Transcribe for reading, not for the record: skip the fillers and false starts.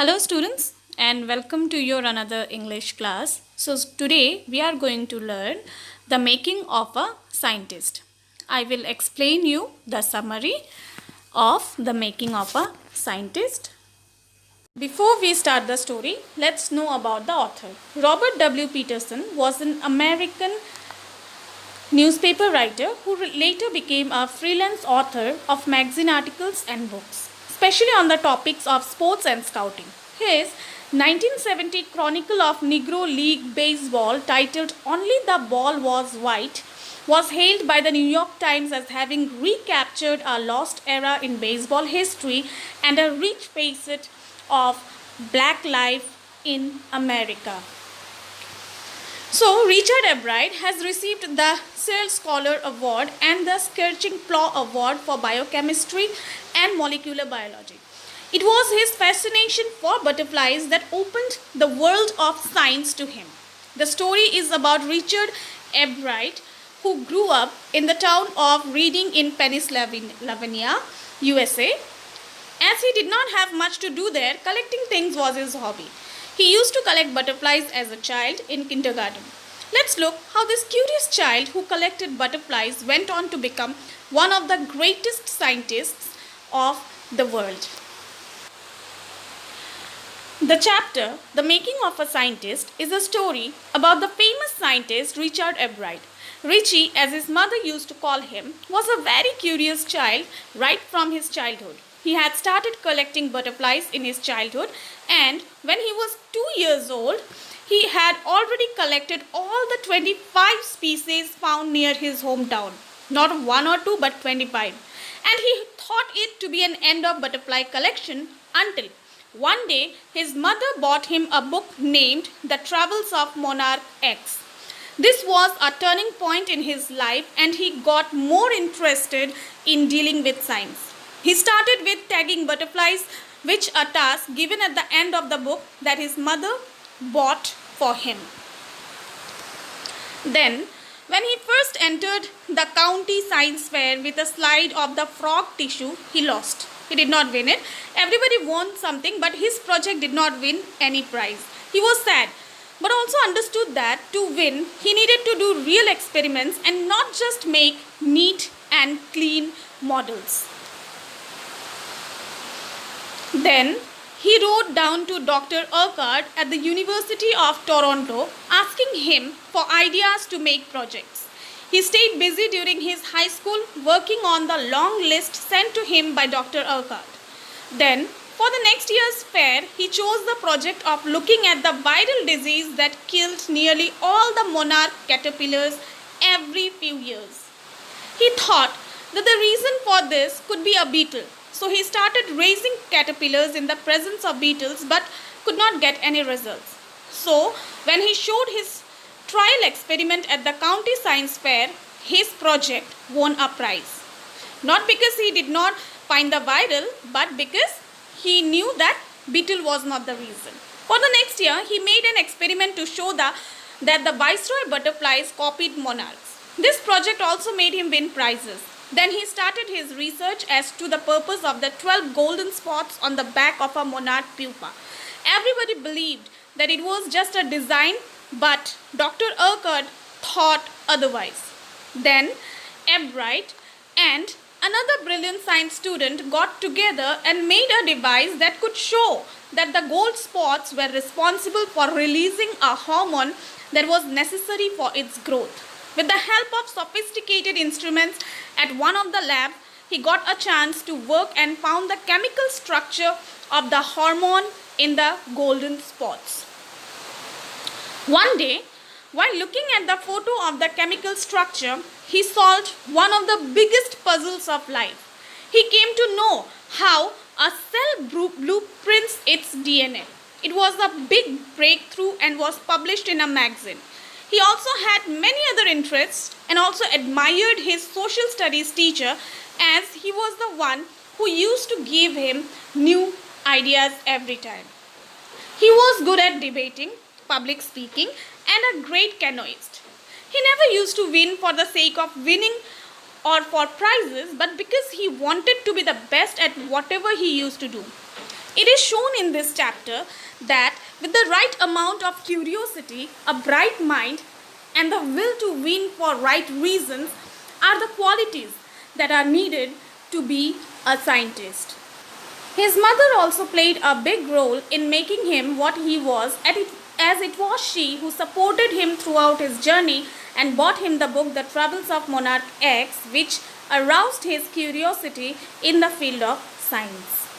Hello students and welcome to your another English class. So today we are going to learn the making of a scientist. I will explain you the summary of the making of a scientist. Before we start the story, let's know about the author. Robert W. Peterson was an American newspaper writer who later became a freelance author of magazine articles and books, especially on the topics of sports and scouting. His 1970 Chronicle of Negro League Baseball, titled Only the Ball Was White, was hailed by the New York Times as having recaptured a lost era in baseball history and a rich facet of black life in America. So, Richard Ebright has received the Searle Scholar Award and the Skirching Plough Award for Biochemistry and Molecular Biology. It was his fascination for butterflies that opened the world of science to him. The story is about Richard Ebright, who grew up in the town of Reading in Pennsylvania, USA. As he did not have much to do there, collecting things was his hobby. He used to collect butterflies as a child in kindergarten. Let's look how this curious child who collected butterflies went on to become one of the greatest scientists of the world. The chapter, The Making of a Scientist, is a story about the famous scientist Richard Ebright. Richie, as his mother used to call him, was a very curious child right from his childhood. He had started collecting butterflies in his childhood, and when he was 2 years old, he had already collected all the 25 species found near his hometown. Not one or two, but 25. And he thought it to be an end of butterfly collection until one day his mother bought him a book named The Travels of Monarch X. This was a turning point in his life, and he got more interested in dealing with science. He started with tagging butterflies, which a task given at the end of the book that his mother bought for him. Then, when he first entered the county science fair with a slide of the frog tissue, he lost. He did not win it. Everybody won something, but his project did not win any prize. He was sad, but also understood that to win, he needed to do real experiments and not just make neat and clean models. Then he wrote down to Dr. Urquhart at the University of Toronto, asking him for ideas to make projects. He stayed busy during his high school working on the long list sent to him by Dr. Urquhart. Then, for the next year's fair, he chose the project of looking at the viral disease that killed nearly all the monarch caterpillars every few years. He thought that the reason for this could be a beetle. So he started raising caterpillars in the presence of beetles but could not get any results. So when he showed his trial experiment at the county science fair, his project won a prize. Not because he did not find the viral, but because he knew that beetle was not the reason. For the next year, he made an experiment to show that the viceroy butterflies copied monarchs. This project also made him win prizes. Then he started his research as to the purpose of the 12 golden spots on the back of a monarch pupa. Everybody believed that it was just a design, but Dr. Urquhart thought otherwise. Then Ebright and another brilliant science student got together and made a device that could show that the gold spots were responsible for releasing a hormone that was necessary for its growth. With the help of sophisticated instruments at one of the labs, he got a chance to work and found the chemical structure of the hormone in the golden spots. One day, while looking at the photo of the chemical structure, he solved one of the biggest puzzles of life. He came to know how a cell blueprints its DNA. It was a big breakthrough and was published in a magazine. He also had many other interests and also admired his social studies teacher, as he was the one who used to give him new ideas every time. He was good at debating, public speaking, and a great canoeist. He never used to win for the sake of winning or for prizes, but because he wanted to be the best at whatever he used to do. It is shown in this chapter that with the right amount of curiosity, a bright mind, and the will to win for right reasons are the qualities that are needed to be a scientist. His mother also played a big role in making him what he was, as it was she who supported him throughout his journey and bought him the book The Troubles of Monarch X, which aroused his curiosity in the field of science.